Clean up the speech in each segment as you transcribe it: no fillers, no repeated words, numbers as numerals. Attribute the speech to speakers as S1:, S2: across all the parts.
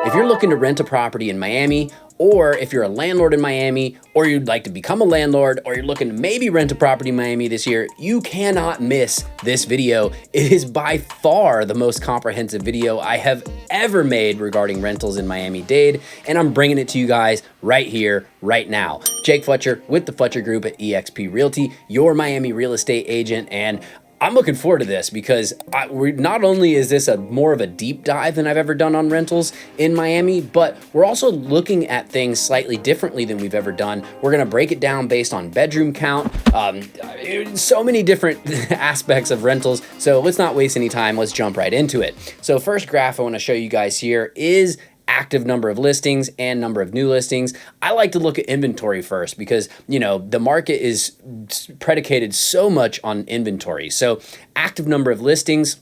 S1: If you're looking to rent a property in Miami, or if you're a landlord in Miami, or you'd like to become a landlord, or you're looking to maybe rent a property in Miami this year, you cannot miss this video. It is by far the most comprehensive video I have ever made regarding rentals in Miami-Dade, and I'm bringing it to you guys right here, right now. Jake Fletcher with the Fletcher Group at eXp Realty, your Miami real estate agent, and I'm looking forward to this because not only is this more of a deep dive than I've ever done on rentals in Miami, but we're also looking at things slightly differently than we've ever done. We're going to break it down based on bedroom count, so many different aspects of rentals. So let's not waste any time. Let's jump right into it. So first graph I want to show you guys here is active number of listings and number of new listings. I like to look at inventory first because, you know, the market is predicated so much on inventory. So active number of listings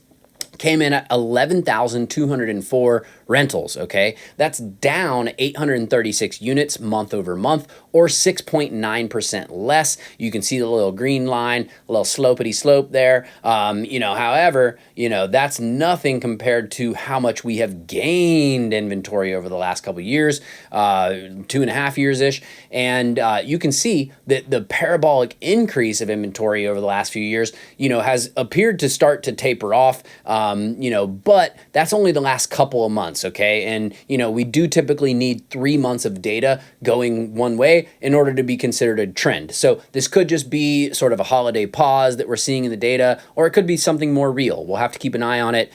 S1: came in at 11,204 rentals, okay? That's down 836 units month over month, or 6.9% less. You can see the little green line, a little slopey slope there. However, that's nothing compared to how much we have gained inventory over the last couple of years, 2.5 years-ish. And you can see that the parabolic increase of inventory over the last few years, has appeared to start to taper off, but that's only the last couple of months, okay? And, we do typically need 3 months of data going one way in order to be considered a trend. So this could just be sort of a holiday pause that we're seeing in the data, or it could be something more real. We'll have to keep an eye on it,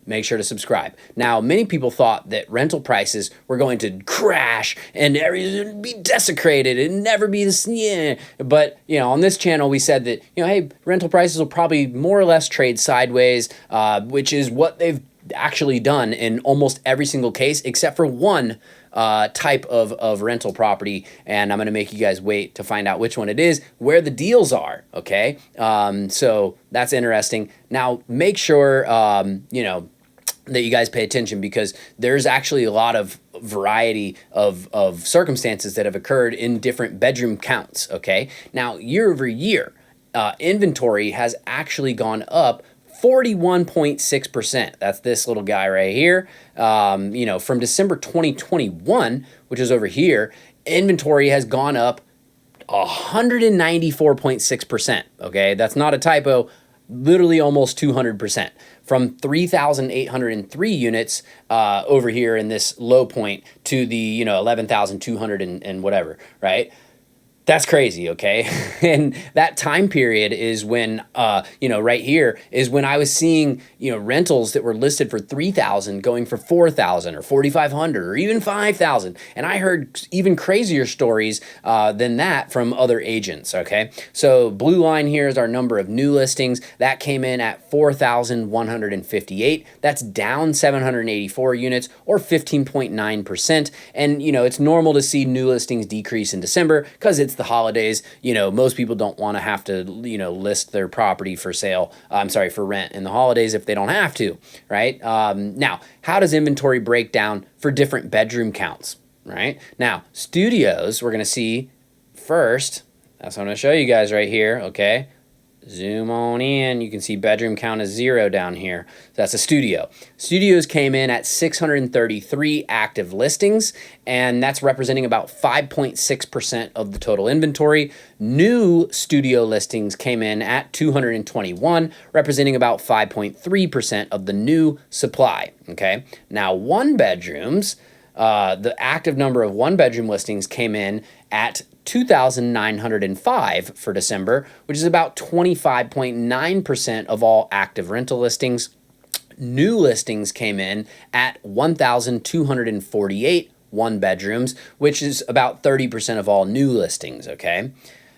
S1: Make sure to subscribe. Now, many people thought that rental prices were going to crash and areas would be desecrated and never be this. Yeah. But, on this channel, we said that, hey, rental prices will probably more or less trade sideways, which is what they've actually done in almost every single case, except for one type of rental property. And I'm going to make you guys wait to find out which one it is, where the deals are. Okay. So that's interesting. Now, make sure, that you guys pay attention because there's actually a lot of variety of circumstances that have occurred in different bedroom counts. Okay. Now, year over year, inventory has actually gone up 41.6%. That's this little guy right here. From December 2021, which is over here, inventory has gone up 194.6%. Okay, that's not a typo. Literally almost 200%, from 3,803 units over here in this low point to the 11,200 and whatever, right? That's crazy, okay? And that time period is when, right here is when I was seeing, rentals that were listed for 3,000 going for 4,000 or 4,500 or even 5,000. And I heard even crazier stories than that from other agents, okay? So blue line here is our number of new listings. That came in at 4,158. That's down 784 units or 15.9%. And, it's normal to see new listings decrease in December because it's the holidays. Most people don't want to have to, list their property for sale. For rent in the holidays if they don't have to, right? Now, how does inventory break down for different bedroom counts, right? Now, studios, we're going to see first. That's what I'm going to show you guys right here, okay? Zoom on in. You can see bedroom count is 0 down here. That's a studio. Studios came in at 633 active listings, and that's representing about 5.6% of the total inventory. New studio listings came in at 221, representing about 5.3% of the new supply. Okay. Now, one bedrooms, the active number of one bedroom listings came in at 2,905 for December, which is about 25.9% of all active rental listings. New listings came in at 1,248 one bedrooms, which is about 30% of all new listings, okay?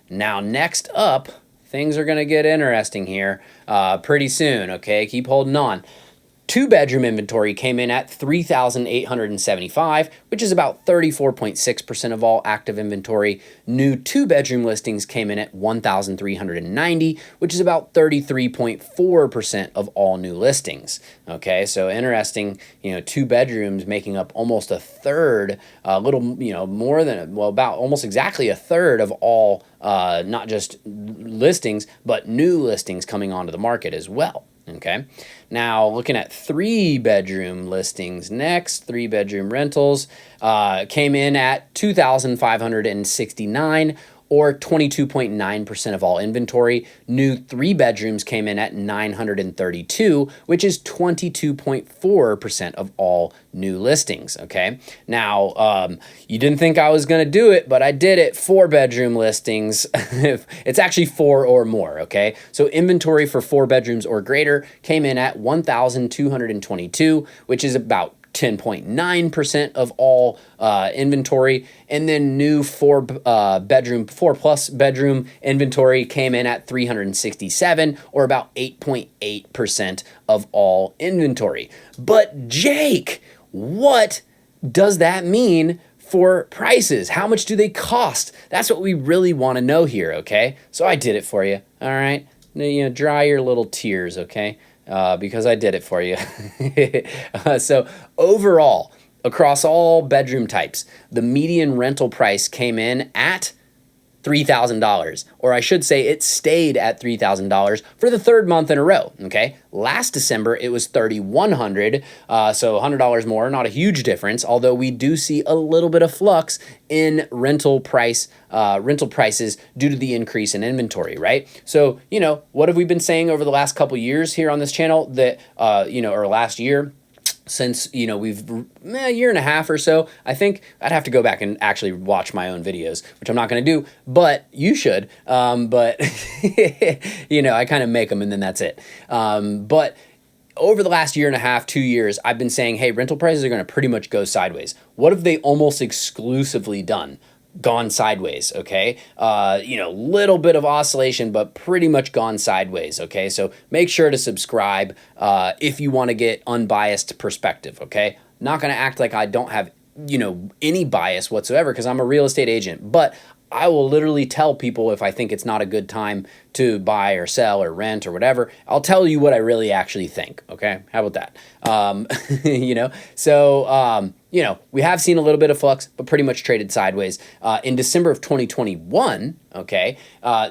S1: Now, next up, things are going to get interesting here pretty soon, okay? Keep holding on. Two-bedroom inventory came in at 3,875, which is about 34.6% of all active inventory. New two-bedroom listings came in at 1,390, which is about 33.4% of all new listings. Okay, so interesting, two bedrooms making up almost a third, a little, more than, about almost exactly a third of all not just listings, but new listings coming onto the market as well. Okay. Now looking at 3-bedroom listings next, 3-bedroom rentals came in at 2,569 or 22.9% of all inventory. New 3-bedrooms came in at 932, which is 22.4% of all new listings. Okay. Now, you didn't think I was going to do it, but I did it. 4-bedroom listings. It's actually 4 or more. Okay. So inventory for 4 bedrooms or greater came in at 1,222, which is about 10.9% of all inventory. And then new 4+ bedroom inventory came in at 367, or about 8.8% of all inventory. But Jake, what does that mean for prices? How much do they cost? That's what we really want to know here, okay? So I did it for you, all right? Dry your little tears, okay? Because I did it for you. So overall, across all bedroom types, the median rental price came in at $3,000, or I should say it stayed at $3,000 for the 3rd month in a row, okay? Last December, it was $3,100, so $100 more, not a huge difference, although we do see a little bit of flux in rental prices due to the increase in inventory, right? So, what have we been saying over the last couple years here on this channel that, or last year? Since, we've a year and a half or so, I think I'd have to go back and actually watch my own videos, which I'm not going to do, but you should. But, I kind of make them and then that's it. But over the last year and a half, 2 years, I've been saying, hey, rental prices are going to pretty much go sideways. What have they almost exclusively done? Gone sideways, okay? Little bit of oscillation, but pretty much gone sideways, okay? So make sure to subscribe if you want to get unbiased perspective, okay? Not going to act like I don't have, any bias whatsoever because I'm a real estate agent, but I will literally tell people if I think it's not a good time to buy or sell or rent or whatever. I'll tell you what I really actually think, okay? How about that? We have seen a little bit of flux, but pretty much traded sideways. In December of 2021, okay,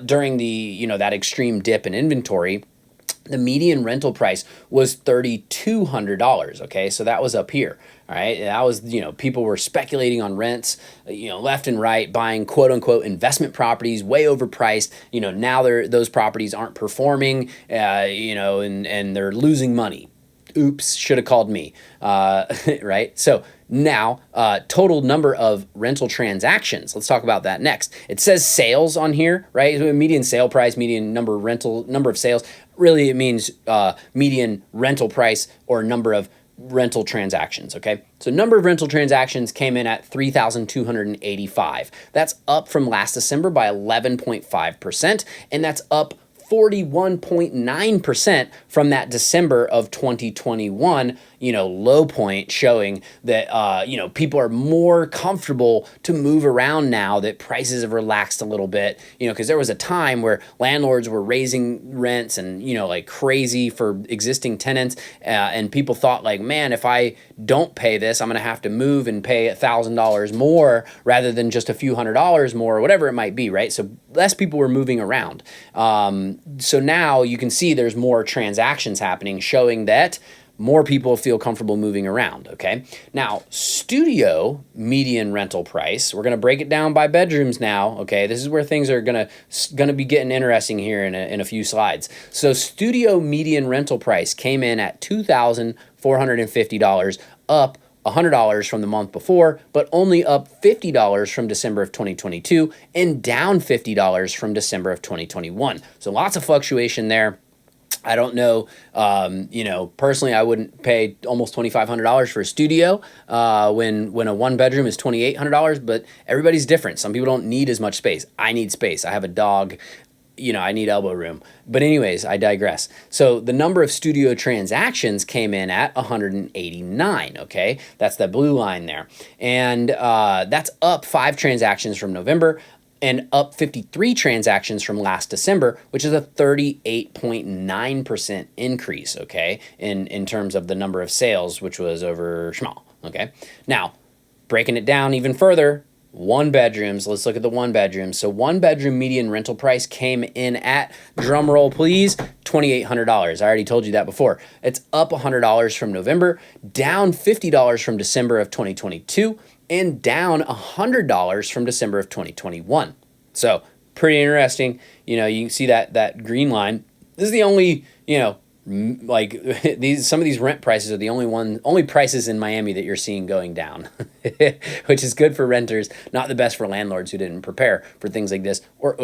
S1: during the, that extreme dip in inventory, the median rental price was $3,200, okay? So that was up here, all right? That was, people were speculating on rents, left and right, buying quote-unquote investment properties, way overpriced. Now those properties aren't performing, and they're losing money. Oops, should have called me, right? So now, total number of rental transactions. Let's talk about that next. It says sales on here, right? Median sale price, median number of sales. Really, it means median rental price or number of rental transactions, okay? So number of rental transactions came in at 3,285. That's up from last December by 11.5%, and that's up 41.9% from that December of 2021, low point, showing that, people are more comfortable to move around now that prices have relaxed a little bit, because there was a time where landlords were raising rents and, like crazy for existing tenants. And people thought like, man, if I don't pay this, I'm going to have to move and pay $1,000 more rather than just a few $100s more or whatever it might be, right? So less people were moving around. So now you can see there's more transactions happening, showing that more people feel comfortable moving around, okay? Now, studio median rental price, we're going to break it down by bedrooms now, okay? This is where things are going to be getting interesting here in a few slides. So studio median rental price came in at $2,450, up $100 from the month before, but only up $50 from December of 2022 and down $50 from December of 2021. So lots of fluctuation there. I don't know, personally, I wouldn't pay almost $2,500 for a studio when a 1-bedroom is $2,800, but everybody's different. Some people don't need as much space. I need space. I have a dog. I need elbow room. But anyways, I digress. So the number of studio transactions came in at 189, okay? That's the blue line there. And that's up 5 transactions from November and up 53 transactions from last December, which is a 38.9% increase, okay, in terms of the number of sales, which was over small, okay? Now, breaking it down even further, one bedrooms. Let's look at the one bedrooms. So one bedroom median rental price came in at, drum roll please, $2,800. I already told you that before. It's up $100 from November, down $50 from December of 2022, and down $100 from December of 2021. So pretty interesting. You know, you can see that green line. This is the only, you know, like some of these rent prices are the only prices in Miami that you're seeing going down, which is good for renters, not the best for landlords who didn't prepare for things like this or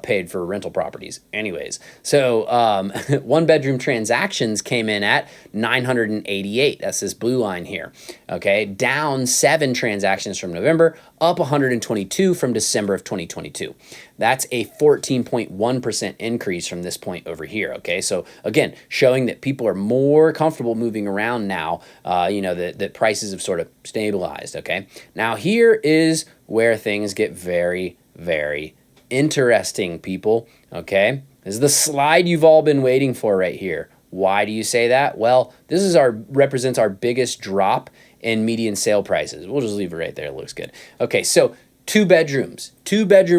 S1: paid for rental properties. Anyways, so one bedroom transactions came in at 988. That's this blue line here. Okay, down 7 transactions from November, up 122 from December of 2022. That's a 14.1% increase from this point over here. Okay, so again, showing that people are more comfortable moving around now, you know, that prices have sort of stabilized. Okay, now here is where things get very, very interesting, people. Okay, this is the slide you've all been waiting for right here. Why do you say that? Well, this is represents our biggest drop in median sale prices. We'll just leave it right there. It looks good. Okay, so two bedroom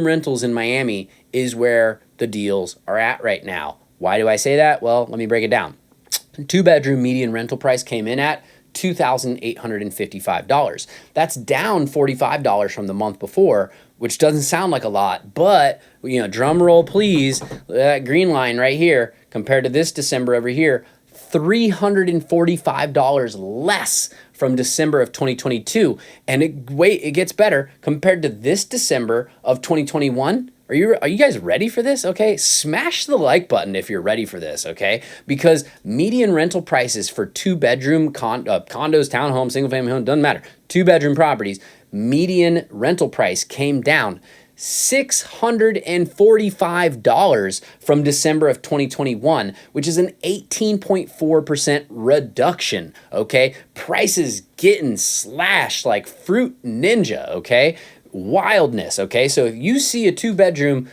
S1: rentals in Miami is where the deals are at right now. Why do I say that? Well, let me break it down. 2-bedroom median rental price came in at $2,855. That's down $45 from the month before, which doesn't sound like a lot, but, you know, drum roll please, that green line right here compared to this December over here, $345 less from December of 2022. And it gets better compared to this December of 2021. Are you guys ready for this? Okay, smash the like button if you're ready for this, okay? Because median rental prices for 2-bedroom condos, townhomes, single-family home, doesn't matter, 2-bedroom properties, median rental price came down $645 from December of 2021, which is an 18.4% reduction, okay? Prices getting slashed like fruit ninja, okay? Wildness, okay? So if you see a 2-bedroom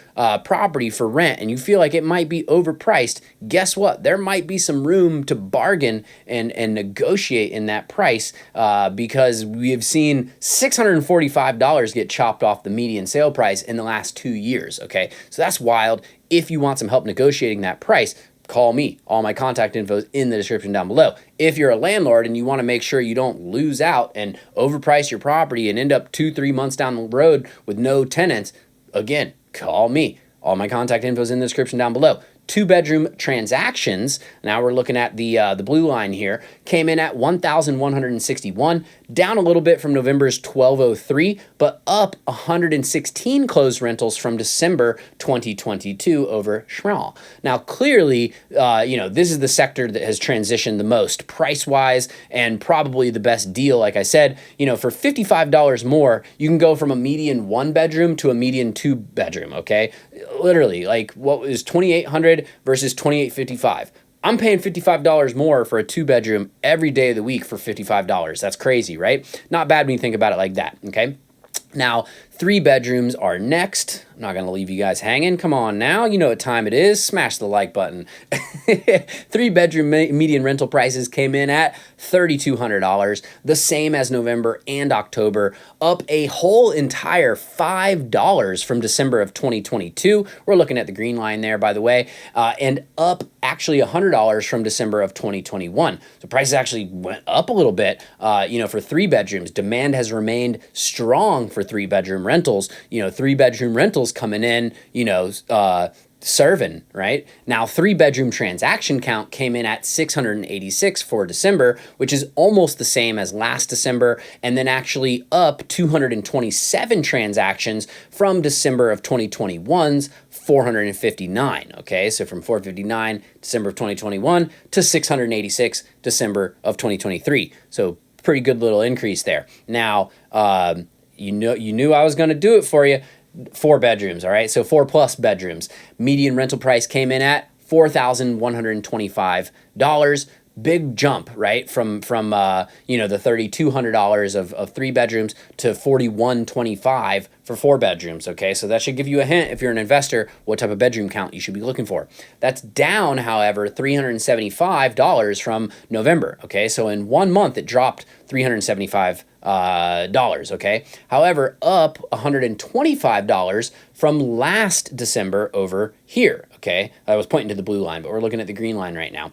S1: property for rent and you feel like it might be overpriced, guess what? There might be some room to bargain and negotiate in that price because we have seen $645 get chopped off the median sale price in the last 2 years, okay? So that's wild. If you want some help negotiating that price, call me. All my contact info is in the description down below. If you're a landlord and you want to make sure you don't lose out and overprice your property and end up 2-3 months down the road with no tenants, again, call me. All my contact info is in the description down below. 2-bedroom transactions, now we're looking at the blue line here, came in at 1,161, down a little bit from November's 1,203, but up 116 closed rentals from December 2022 over Schmal. Now, clearly, you know, this is the sector that has transitioned the most price-wise and probably the best deal. Like I said, you know, for $55 more, you can go from a median 1-bedroom to a median 2-bedroom, okay? Literally, like what was $2,800 versus $2,855. I'm paying $55 more for a 2-bedroom every day of the week for $55. That's crazy, right? Not bad when you think about it like that, okay? Now, 3 bedrooms are next. I'm not going to leave you guys hanging. Come on now. You know what time it is. Smash the like button. 3-bedroom median rental prices came in at $3,200, the same as November and October, up a whole entire $5 from December of 2022. We're looking at the green line there, by the way, and up actually $100 from December of 2021. So prices actually went up a little bit, you know, for 3 bedrooms. Demand has remained strong for 3-bedroom rentals. You know, 3-bedroom rentals coming in, you know, serving, right? Now, 3-bedroom transaction count came in at 686 for December, which is almost the same as last December, and then actually up 227 transactions from December of 2021's 459, okay? So from 459 December of 2021 to 686 December of 2023. So pretty good little increase there. Now, you knew I was going to do it for you. 4 bedrooms, all right? So 4+ bedrooms. Median rental price came in at $4,125. Big jump, right? From you know, the $3,200 of 3 bedrooms to $4,125 for 4 bedrooms, okay? So that should give you a hint, if you're an investor, what type of bedroom count you should be looking for. That's down, however, $375 from November, okay? So in 1 month, it dropped $375 dollars, okay? However, up $125 from last December over here, okay? I was pointing to the blue line, but we're looking at the green line right now.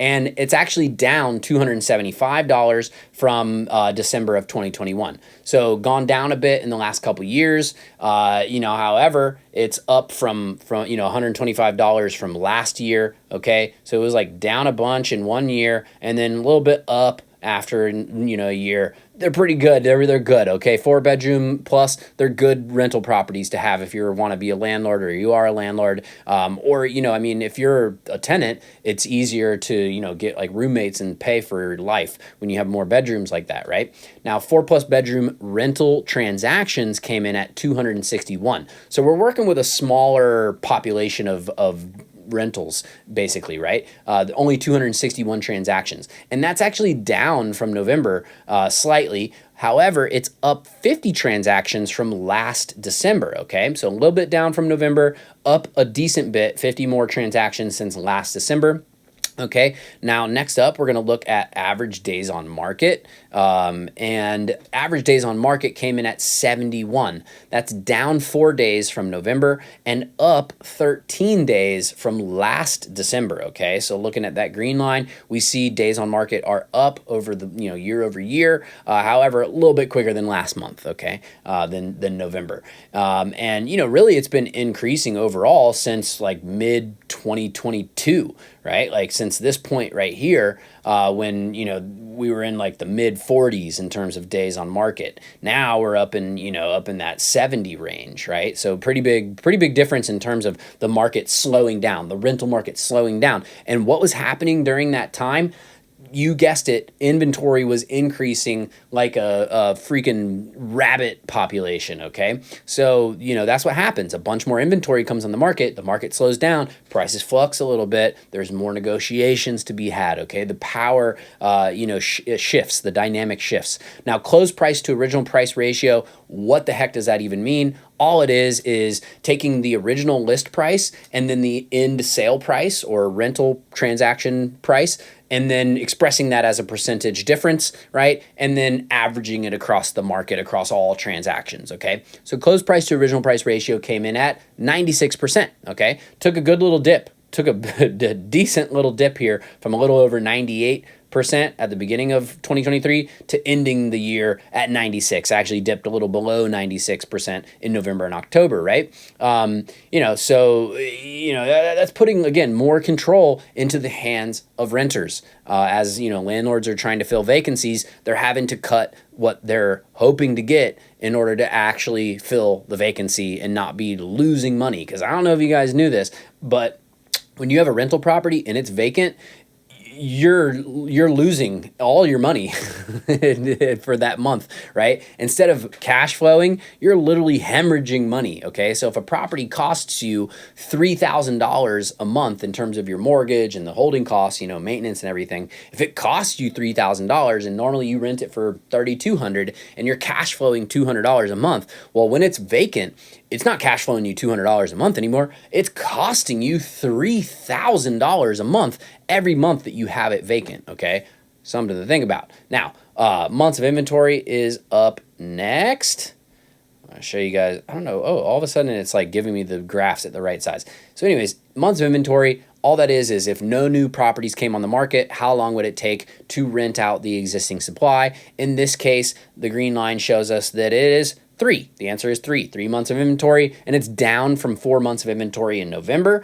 S1: And it's actually down $275 from December of 2021. So gone down a bit in the last couple years. However, it's up from $125 from last year, okay? So it was like down a bunch in 1 year and then a little bit up after a year. They're pretty good. They're good, okay? 4-bedroom plus, they're good rental properties to have if you want to be a landlord or you are a landlord. If you're a tenant, it's easier to, get like roommates and pay for life when you have more bedrooms like that, right? Now, 4+ bedroom rental transactions came in at 261. So we're working with a smaller population of rentals, basically, right? Only 261 transactions. And that's actually down from November slightly. However, it's up 50 transactions from last December, okay? So a little bit down from November, up a decent bit, 50 more transactions since last December. Okay, now next up, we're going to look at average days on market. And average days on market came in at 71. That's down 4 days from November and up 13 days from last December. Okay, so looking at that green line, we see days on market are up over the year over year. However, a little bit quicker than last month. Okay, than November. Really, it's been increasing overall since like mid 2022. Right? Like since this point right here, when, we were in like the mid 40s in terms of days on market. Now we're up in that 70 range, right? So pretty big difference in terms of the market slowing down, the rental market slowing down. And what was happening during that time? You guessed it, inventory was increasing like a freaking rabbit population, okay? So, that's what happens. A bunch more inventory comes on the market slows down, prices flux a little bit, there's more negotiations to be had, okay? The power, it shifts, the dynamic shifts. Now, close price to original price ratio, what the heck does that even mean? All it is taking the original list price and then the end sale price or rental transaction price, and then expressing that as a percentage difference, right? And then averaging it across the market, across all transactions, okay? So close price to original price ratio came in at 96%, okay? Took a good little dip, took a decent little dip here from a little over 98% at the beginning of 2023 to ending the year at 96. Actually dipped a little below 96% in November and October, right? That's putting, again, more control into the hands of renters. As landlords are trying to fill vacancies, they're having to cut what they're hoping to get in order to actually fill the vacancy and not be losing money. Because I don't know if you guys knew this, but when you have a rental property and it's vacant, you're losing all your money for that month, right? Instead of cash flowing, you're literally hemorrhaging money, okay? So if a property costs you $3,000 a month in terms of your mortgage and the holding costs, maintenance and everything, if it costs you $3,000 and normally you rent it for $3,200 and you're cash flowing $200 a month, well, when it's vacant, it's not cash flowing you $200 a month anymore. It's costing you $3,000 a month every month that you have it vacant, okay? Something to think about. Now, months of inventory is up next. I'll show you guys. I don't know. Oh, all of a sudden it's like giving me the graphs at the right size. So anyways, months of inventory, all that is if no new properties came on the market, how long would it take to rent out the existing supply? In this case, the green line shows us that it is 3. The answer is 3 months of inventory, and it's down from 4 months of inventory in November,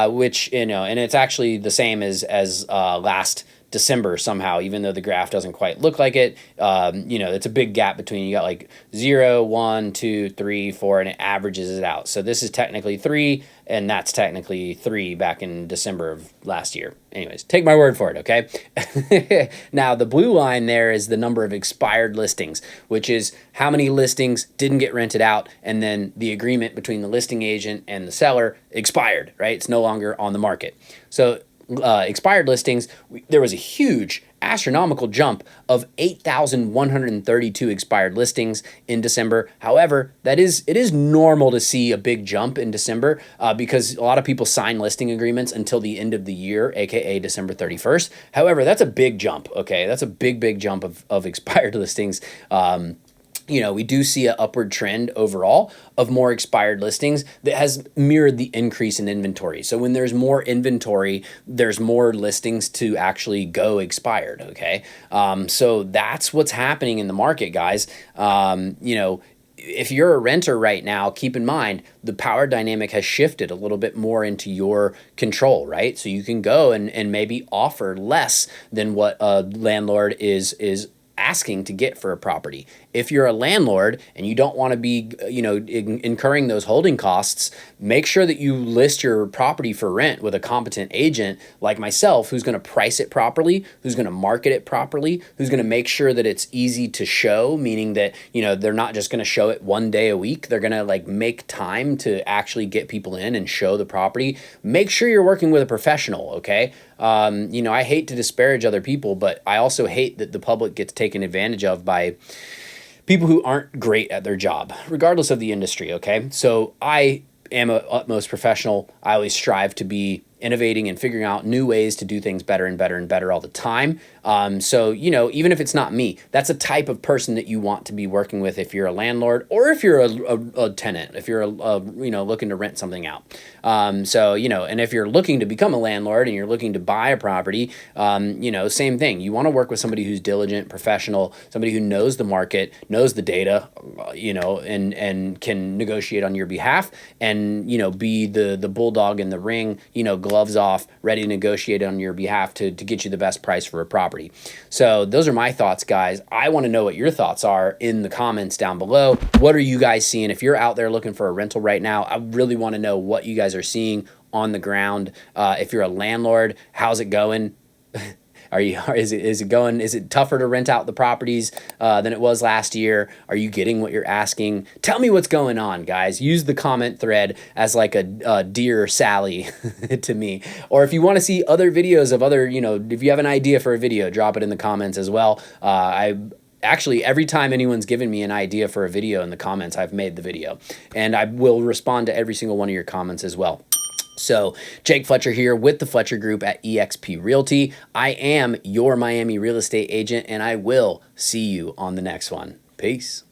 S1: which, and it's actually the same as last December somehow, even though the graph doesn't quite look like it. It's a big gap between, you got like 0, 1, 2, 3, 4, and it averages it out. So this is technically 3, and that's technically 3 back in December of last year. Anyways, take my word for it, okay? Now, the blue line there is the number of expired listings, which is how many listings didn't get rented out, and then the agreement between the listing agent and the seller expired, right? It's no longer on the market. So expired listings, there was a huge astronomical jump of 8,132 expired listings in December. However, it is normal to see a big jump in December because a lot of people sign listing agreements until the end of the year, aka December 31st. However, that's a big jump, okay? That's a big jump of expired listings. We do see an upward trend overall of more expired listings that has mirrored the increase in inventory. So when there's more inventory, there's more listings to actually go expired, okay? So that's what's happening in the market, guys. If you're a renter right now, keep in mind the power dynamic has shifted a little bit more into your control, right? So you can go and maybe offer less than what a landlord is asking to get for a property. If you're a landlord and you don't want to be, incurring those holding costs, make sure that you list your property for rent with a competent agent like myself, who's going to price it properly, who's going to market it properly, who's going to make sure that it's easy to show, meaning that, they're not just going to show it one day a week. They're going to make time to actually get people in and show the property. Make sure you're working with a professional, okay? I hate to disparage other people, but I also hate that the public gets taken advantage of by people who aren't great at their job, regardless of the industry, okay? So I am a utmost professional. I always strive to be innovating and figuring out new ways to do things better and better and better all the time. So, even if it's not me, that's a type of person that you want to be working with if you're a landlord or if you're a tenant, if you're, looking to rent something out. And if you're looking to become a landlord and you're looking to buy a property, same thing. You want to work with somebody who's diligent, professional, somebody who knows the market, knows the data, and can negotiate on your behalf and, be the bulldog in the ring, gloves off, ready to negotiate on your behalf to get you the best price for a property. So those are my thoughts, guys. I want to know what your thoughts are in the comments down below. What are you guys seeing? If you're out there looking for a rental right now, I really want to know what you guys are seeing on the ground. If you're a landlord, how's it going? Is it tougher to rent out the properties than it was last year? Are you getting what you're asking? Tell me what's going on, guys. Use the comment thread as like a Dear Sally to me. Or if you want to see other videos of other, if you have an idea for a video, drop it in the comments as well. Actually, every time anyone's given me an idea for a video in the comments, I've made the video. And I will respond to every single one of your comments as well. So Jake Fletcher here with the Fletcher Group at eXp Realty. I am your Miami real estate agent, and I will see you on the next one. Peace.